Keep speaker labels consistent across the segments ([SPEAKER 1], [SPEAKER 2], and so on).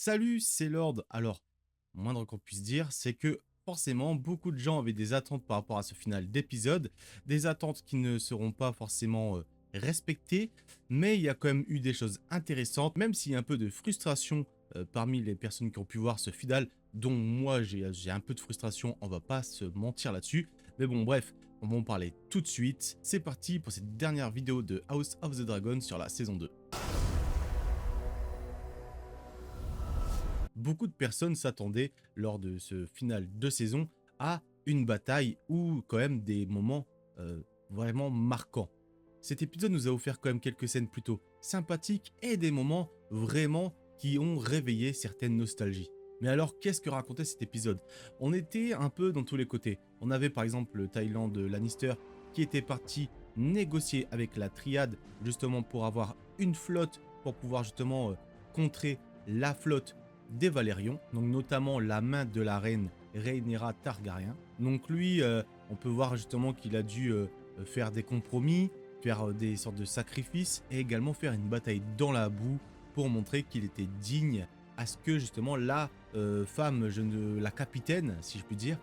[SPEAKER 1] Salut, c'est Lord. Alors, moindre qu'on puisse dire, c'est que forcément, beaucoup de gens avaient des attentes par rapport à ce final d'épisode, des attentes qui ne seront pas forcément respectées, mais il y a quand même eu des choses intéressantes, même s'il y a un peu de frustration parmi les personnes qui ont pu voir ce final, dont moi j'ai un peu de frustration, on va pas se mentir là-dessus. Mais bon, bref, on va en parler tout de suite. C'est parti pour cette dernière vidéo de House of the Dragon sur la saison 2. Beaucoup de personnes s'attendaient lors de ce final de saison à une bataille ou quand même des moments vraiment marquants. Cet épisode nous a offert quand même quelques scènes plutôt sympathiques et des moments vraiment qui ont réveillé certaines nostalgies. Mais alors, qu'est-ce que racontait cet épisode? On était un peu dans tous les côtés. On avait par exemple le Thaïlande Lannister qui était parti négocier avec la Triade justement pour avoir une flotte pour pouvoir justement contrer la flotte des Valérions, donc notamment la main de la reine Rhaenyra Targaryen. Donc lui, on peut voir justement qu'il a dû faire des compromis, faire des sortes de sacrifices et également faire une bataille dans la boue pour montrer qu'il était digne à ce que justement la femme, la capitaine, si je puis dire,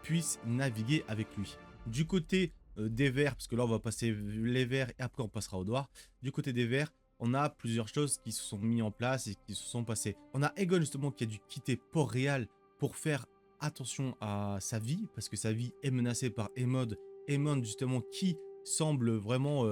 [SPEAKER 1] puisse naviguer avec lui. Du côté des Verts, parce que là on va passer les Verts et après on passera au Noir, du côté des Verts, on a plusieurs choses qui se sont mises en place et qui se sont passées. On a Aegon justement qui a dû quitter Port-Réal pour faire attention à sa vie, parce que sa vie est menacée par Aemond. Aemond justement qui semble vraiment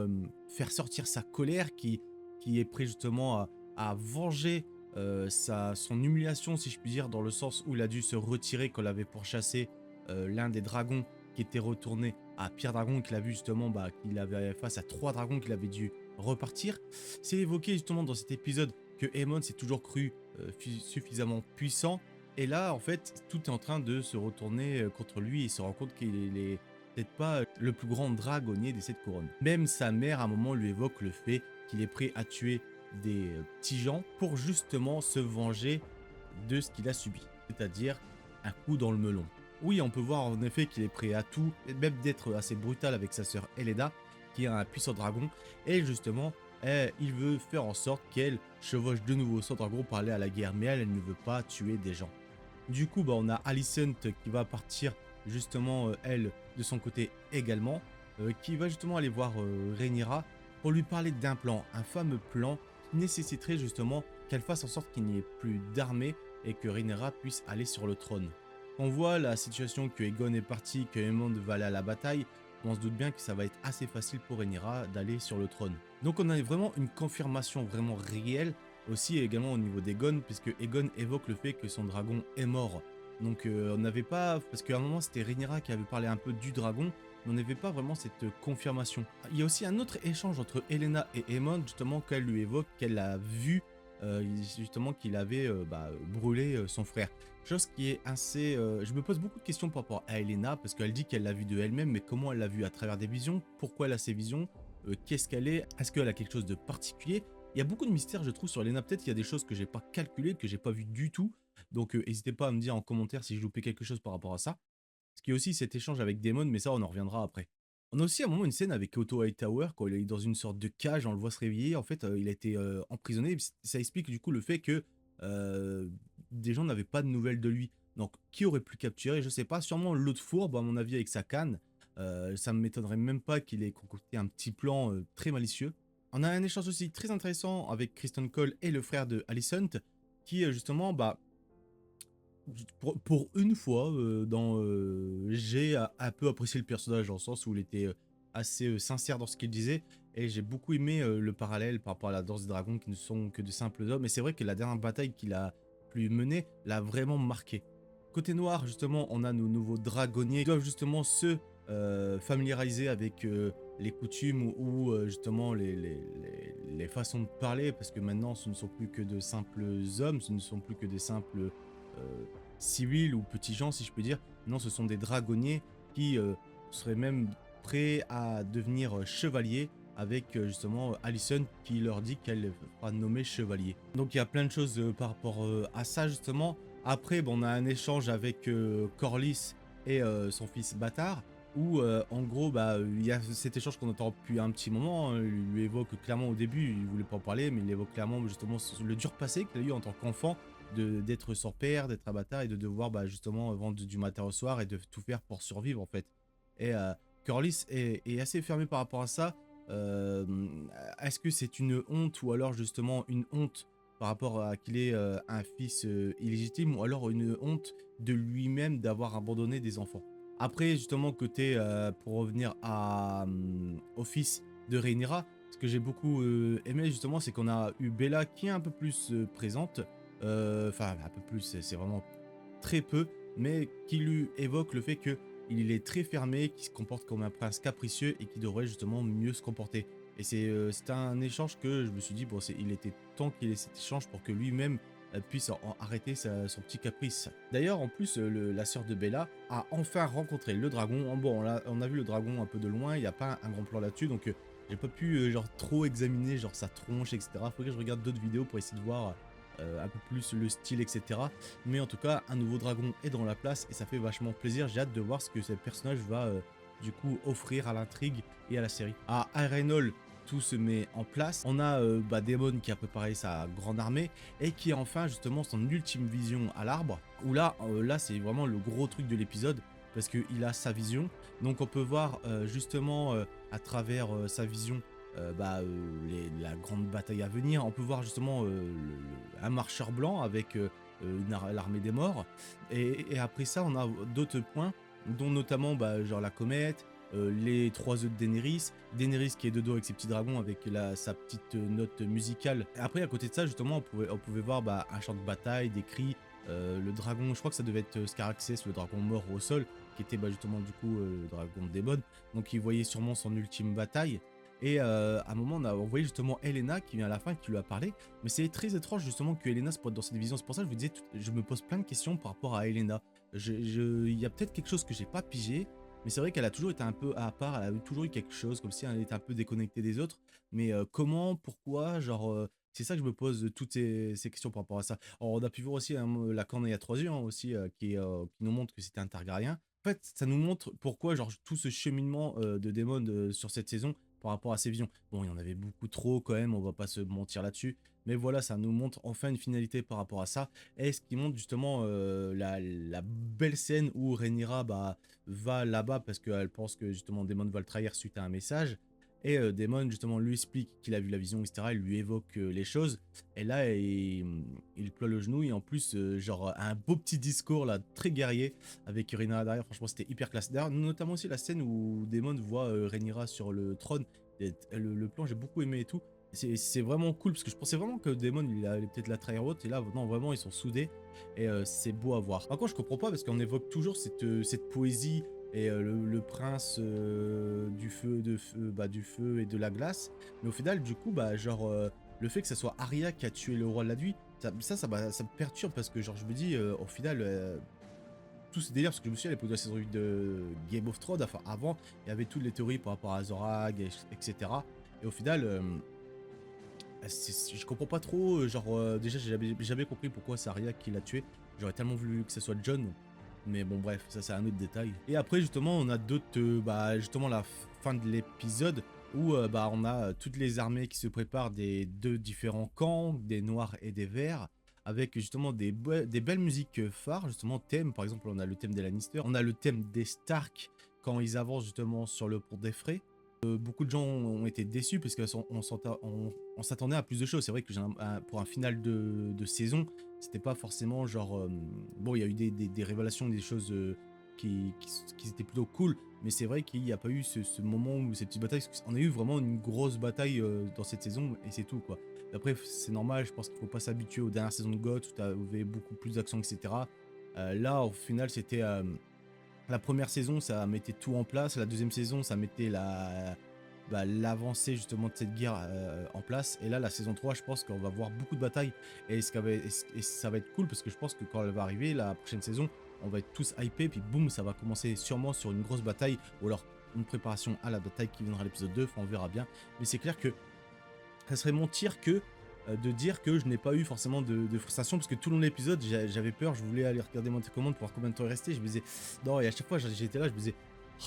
[SPEAKER 1] faire sortir sa colère, qui est prêt justement à venger son humiliation, si je puis dire, dans le sens où il a dû se retirer quand il avait pourchassé l'un des dragons qui était retourné à Pierre Dragon, qu'il a vu justement qu'il avait face à 3 dragons qu'il avait dû repartir. C'est évoqué justement dans cet épisode que Aemon s'est toujours cru suffisamment puissant, et là en fait tout est en train de se retourner contre lui et il se rend compte qu'il est peut-être pas le plus grand dragonnier des 7 couronnes. Même sa mère à un moment lui évoque le fait qu'il est prêt à tuer des petits gens pour justement se venger de ce qu'il a subi, c'est-à-dire un coup dans le melon. Oui, on peut voir en effet qu'il est prêt à tout, et même d'être assez brutal avec sa sœur Eleda, qui est un puissant dragon, et justement, il veut faire en sorte qu'elle chevauche de nouveau son dragon pour aller à la guerre, mais elle ne veut pas tuer des gens. Du coup, on a Alicent qui va partir justement, elle, de son côté également, qui va justement aller voir Rhaenyra pour lui parler d'un plan, un fameux plan qui nécessiterait justement qu'elle fasse en sorte qu'il n'y ait plus d'armée et que Rhaenyra puisse aller sur le trône. On voit la situation que Aegon est parti, que Aemond va aller à la bataille, on se doute bien que ça va être assez facile pour Rhaenyra d'aller sur le trône. Donc on a vraiment une confirmation vraiment réelle, aussi également au niveau d'Aegon, puisque Aegon évoque le fait que son dragon est mort. Donc on n'avait pas, parce qu'à un moment c'était Rhaenyra qui avait parlé un peu du dragon, mais on n'avait pas vraiment cette confirmation. Il y a aussi un autre échange entre Helaena et Aemond, justement, qu'elle lui évoque qu'elle a vu justement qu'il avait brûlé son frère. Chose qui est assez... je me pose beaucoup de questions par rapport à Helaena, parce qu'elle dit qu'elle l'a vu de elle-même, mais comment elle l'a vu à travers des visions? Pourquoi elle a ces visions? Qu'est-ce qu'elle est? Est-ce qu'elle a quelque chose de particulier? Il y a beaucoup de mystères, je trouve, sur Helaena. Peut-être qu'il y a des choses que j'ai pas calculées, que j'ai pas vues du tout. Donc n'hésitez pas à me dire en commentaire si je loupais quelque chose par rapport à ça. Ce qui est aussi cet échange avec Daemon, mais ça on en reviendra après. On a aussi à un moment une scène avec Otto Hightower, quand il est dans une sorte de cage, on le voit se réveiller, en fait il a été emprisonné, ça explique du coup le fait que euh, des gens n'avaient pas de nouvelles de lui. Donc qui aurait pu le capturer? Je sais pas, sûrement l'autre fourbe à mon avis avec sa canne. Ça ne m'étonnerait même pas qu'il ait concocté un petit plan très malicieux. On a un échange aussi très intéressant avec Kristen Cole et le frère de Alicent, qui justement pour une fois, j'ai un peu apprécié le personnage dans le sens où il était assez sincère dans ce qu'il disait, et j'ai beaucoup aimé le parallèle par rapport à la danse des dragons qui ne sont que de simples hommes, et c'est vrai que la dernière bataille qu'il a pu mener l'a vraiment marqué. Côté noir, justement, on a nos nouveaux dragonniers qui doivent justement se familiariser avec les coutumes ou justement les façons de parler, parce que maintenant ce ne sont plus que de simples hommes, ce ne sont plus que des simples civils ou petits gens, si je peux dire. Non, ce sont des dragonniers qui seraient même prêts à devenir chevaliers, avec justement Alicent qui leur dit qu'elle va nommer chevalier. Donc il y a plein de choses par rapport à ça justement. Après, on a un échange avec Corlys et son fils Bâtard, où en gros il y a cet échange qu'on entend depuis un petit moment, hein. Il lui évoque clairement au début, il voulait pas en parler, mais il évoque clairement justement le dur passé qu'il a eu en tant qu'enfant, d'être son père, d'être un bâtard et de devoir bah, justement vendre du matin au soir et de tout faire pour survivre en fait. Et Corlys est assez fermé par rapport à ça. Euh, Est-ce que c'est une honte ou alors justement une honte par rapport à qu'il ait un fils illégitime ou alors une honte de lui-même d'avoir abandonné des enfants. Après, justement, côté, pour revenir au fils de Rhaenyra, ce que j'ai beaucoup aimé, justement, c'est qu'on a eu Bella qui est un peu plus présente. Enfin, un peu plus, c'est vraiment très peu, mais qui lui évoque le fait que il est très fermé, qu'il se comporte comme un prince capricieux et qui devrait justement mieux se comporter. Et c'est un échange que je me suis dit, bon, il était temps qu'il ait cet échange pour que lui-même puisse arrêter son petit caprice. D'ailleurs, en plus, la sœur de Bella a enfin rencontré le dragon. Bon, on a vu le dragon un peu de loin, il n'y a pas un grand plan là-dessus, donc j'ai pas pu genre trop examiner genre sa tronche, etc. Faudrait que je regarde d'autres vidéos pour essayer de voir un peu plus le style, etc. Mais en tout cas, un nouveau dragon est dans la place et ça fait vachement plaisir. J'ai hâte de voir ce que ce personnage va du coup offrir à l'intrigue et à la série. À Harrenhal, tout se met en place. On a bah, Daemon qui a préparé sa grande armée et qui a enfin justement son ultime vision à l'arbre. Où là c'est vraiment le gros truc de l'épisode parce qu'il a sa vision. Donc on peut voir justement à travers sa vision la grande bataille à venir. On peut voir justement un marcheur blanc avec l'armée des morts. Et après ça, on a d'autres points, dont notamment bah, genre la comète, les 3 œufs de Daenerys, Daenerys qui est de dos avec ses petits dragons avec sa petite note musicale. Et après, à côté de ça, justement, on pouvait voir bah, un champ de bataille, des cris, le dragon, je crois que ça devait être Scaraxes, le dragon mort au sol, qui était bah, justement du coup le dragon de Daemon. Donc il voyait sûrement son ultime bataille. Et à un moment, on voyait justement Helena qui vient à la fin, qui lui a parlé. Mais c'est très étrange justement que Helena se pointe dans cette division. C'est pour ça que je vous disais, je me pose plein de questions par rapport à Helena. Il y a peut-être quelque chose que j'ai pas pigé, mais c'est vrai qu'elle a toujours été un peu à part. Elle a toujours eu quelque chose, comme si elle était un peu déconnectée des autres. Mais comment, pourquoi, genre, c'est ça que je me pose toutes ces questions par rapport à ça. Alors, on a pu voir aussi la corneille à 3 yeux hein, aussi, qui nous montre que c'était un Targaryen. En fait, ça nous montre pourquoi genre tout ce cheminement de Daemon sur cette saison par rapport à ses visions. Bon, il y en avait beaucoup trop quand même, on va pas se mentir là-dessus. Mais voilà, ça nous montre enfin une finalité par rapport à ça. Et ce qui montre justement la belle scène où Rhaenyra bah, va là-bas parce qu'elle pense que justement Daemon va le trahir suite à un message. Et Daemon justement lui explique qu'il a vu la vision, etc. Il lui évoque les choses. Et là, il ploie le genou et en plus, genre un beau petit discours là, très guerrier avec Rhaenyra derrière. Franchement, c'était hyper classe. D'ailleurs, notamment aussi la scène où Daemon voit Rhaenyra sur le trône. Et le plan, j'ai beaucoup aimé et tout. C'est vraiment cool parce que je pensais vraiment que Daemon il allait peut-être la trahir haute et là non vraiment ils sont soudés et c'est beau à voir. Par contre je comprends pas parce qu'on évoque toujours cette poésie et le prince du feu et de la glace, mais au final du coup bah genre le fait que ça soit Arya qui a tué le roi de la nuit, ça me perturbe parce que genre je me dis au final tout ce délire, parce que je me souviens à l'époque de la saison 8 de Game of Thrones, enfin avant, il y avait toutes les théories par rapport à Azorag, etc. Et au final, je comprends pas trop, genre, déjà j'ai jamais compris pourquoi c'est Arya qui l'a tué. J'aurais tellement voulu que ce soit Jon, mais bon bref, ça c'est un autre détail. Et après justement, on a d'autres, bah justement la fin de l'épisode, où bah on a toutes les armées qui se préparent des deux différents camps, des noirs et des verts, avec justement des belles musiques phares, justement thème, par exemple on a le thème des Lannister, on a le thème des Stark quand ils avancent justement sur le pont des Frais. Beaucoup de gens ont été déçus parce qu'on s'attendait à plus de choses. C'est vrai que pour un final de saison, c'était pas forcément genre... bon, il y a eu des révélations, des choses qui étaient plutôt cool, mais c'est vrai qu'il n'y a pas eu ce moment où ces petites batailles... On a eu vraiment une grosse bataille dans cette saison et c'est tout, quoi. Après, c'est normal, je pense qu'il faut pas s'habituer aux dernières saisons de GOT où tu avais beaucoup plus d'action, etc. Là, au final, c'était... la première saison, ça mettait tout en place. La deuxième saison, ça mettait l'avancée justement de cette guerre en place. Et là, la saison 3, je pense qu'on va voir beaucoup de batailles. Et ça va être cool parce que je pense que quand elle va arriver, la prochaine saison, on va être tous hypés. Puis boum, ça va commencer sûrement sur une grosse bataille. Ou alors une préparation à la bataille qui viendra à l'épisode 2. Enfin, on verra bien. Mais c'est clair que ça serait mentir que de dire que je n'ai pas eu forcément de frustration parce que tout le long de l'épisode j'avais peur, je voulais aller regarder mon télécommande pour voir combien de temps il restait, je me disais non et à chaque fois j'étais là, je me disais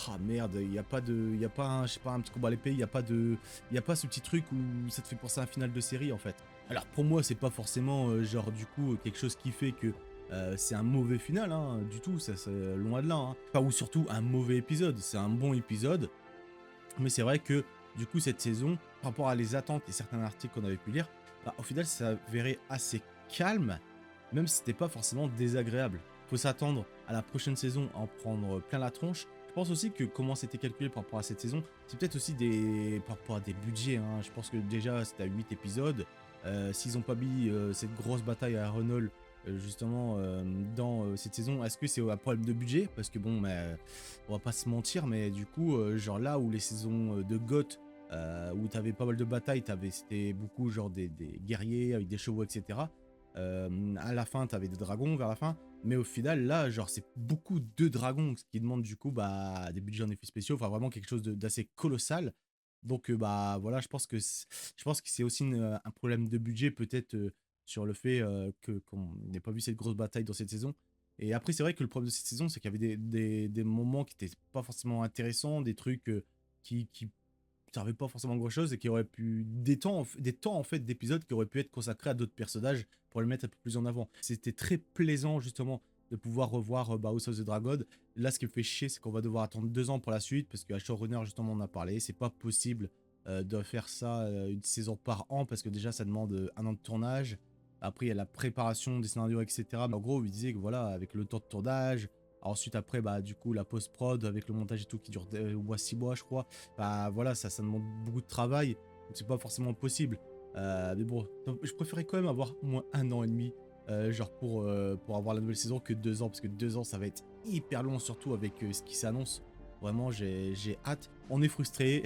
[SPEAKER 1] ah merde, il y a pas il y a pas un, je sais pas, un petit combat à l'épée, il y a pas ce petit truc où ça te fait penser à un final de série en fait. Alors pour moi, c'est pas forcément genre du coup quelque chose qui fait que c'est un mauvais final, hein, du tout, ça c'est loin de là. Hein. Enfin, ou surtout un mauvais épisode, c'est un bon épisode, mais c'est vrai que du coup cette saison, par rapport à les attentes et certains articles qu'on avait pu lire, bah, au final ça s'avérait assez calme, même si c'était pas forcément désagréable. Faut s'attendre à la prochaine saison à en prendre plein la tronche. Je pense aussi que comment c'était calculé par rapport à cette saison, c'est peut-être aussi par rapport à des budgets. Hein. Je pense que déjà c'était à 8 épisodes. S'ils n'ont pas mis cette grosse bataille à Renault justement dans cette saison, est-ce que c'est un problème de budget? Parce que bon, on va pas se mentir, mais du coup, genre là où les saisons de GOT, où t'avais pas mal de batailles, c'était beaucoup genre des guerriers avec des chevaux, etc. À la fin, t'avais des dragons vers la fin, mais au final, là, genre, c'est beaucoup de dragons, ce qui demande du coup bah, des budgets en effets spéciaux, enfin vraiment quelque chose d'assez colossal. Donc, bah voilà, je pense que c'est aussi un problème de budget, peut-être sur le fait qu'on n'ait pas vu cette grosse bataille dans cette saison. Et après, c'est vrai que le problème de cette saison, c'est qu'il y avait des moments qui n'étaient pas forcément intéressants, des trucs qui servait pas forcément grand chose et qui aurait pu des temps en fait d'épisodes qui auraient pu être consacrés à d'autres personnages pour les mettre un peu plus en avant. C'était très plaisant justement de pouvoir revoir House of the Dragon. Là, ce qui me fait chier, c'est qu'on va devoir attendre 2 ans pour la suite parce qu'à showrunner justement on en a parlé, c'est pas possible de faire ça une saison par an parce que déjà ça demande 1 an de tournage. Après, il y a la préparation des scénarios, etc. Mais en gros, il disait que voilà, avec le temps de tournage, ensuite après, bah du coup, la post-prod avec le montage et tout qui dure 6 mois, je crois. Bah voilà, ça demande beaucoup de travail, donc c'est pas forcément possible. Mais bon, donc, je préférais quand même avoir au moins 1 an et demi, genre pour avoir la nouvelle saison que 2 ans, parce que 2 ans ça va être hyper long, surtout avec ce qui s'annonce. Vraiment, j'ai hâte. On est frustré,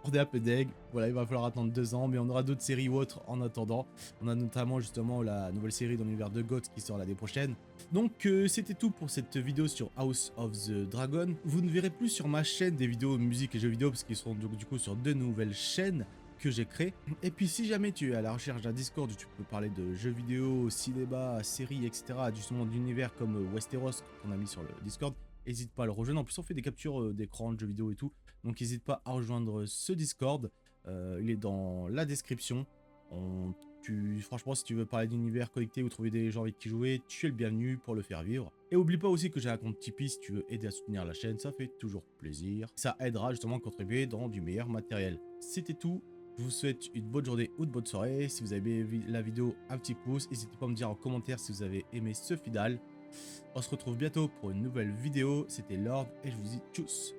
[SPEAKER 1] on est un peu deg. Voilà, il va falloir attendre 2 ans, mais on aura d'autres séries ou autres en attendant. On a notamment justement la nouvelle série dans l'univers de GOT qui sort l'année prochaine. Donc c'était tout pour cette vidéo sur House of the Dragon. Vous ne verrez plus sur ma chaîne des vidéos musique et jeux vidéo parce qu'ils seront donc du coup sur 2 nouvelles chaînes que j'ai créées. Et puis si jamais tu es à la recherche d'un Discord où tu peux parler de jeux vidéo, cinéma, séries, etc. justement d'univers comme Westeros qu'on a mis sur le Discord, n'hésite pas à le rejoindre. En plus on fait des captures d'écran de jeux vidéo et tout. Donc n'hésite pas à rejoindre ce Discord. Il est dans la description. Franchement, si tu veux parler d'univers connecté ou trouver des gens avec qui jouer, tu es le bienvenu pour le faire vivre. Et oublie pas aussi que j'ai un compte Tipeee si tu veux aider à soutenir la chaîne, ça fait toujours plaisir. Ça aidera justement à contribuer dans du meilleur matériel. C'était tout. Je vous souhaite une bonne journée ou une bonne soirée. Si vous avez aimé la vidéo, un petit pouce. N'hésitez pas à me dire en commentaire si vous avez aimé ce final. On se retrouve bientôt pour une nouvelle vidéo. C'était Lord et je vous dis tchuss.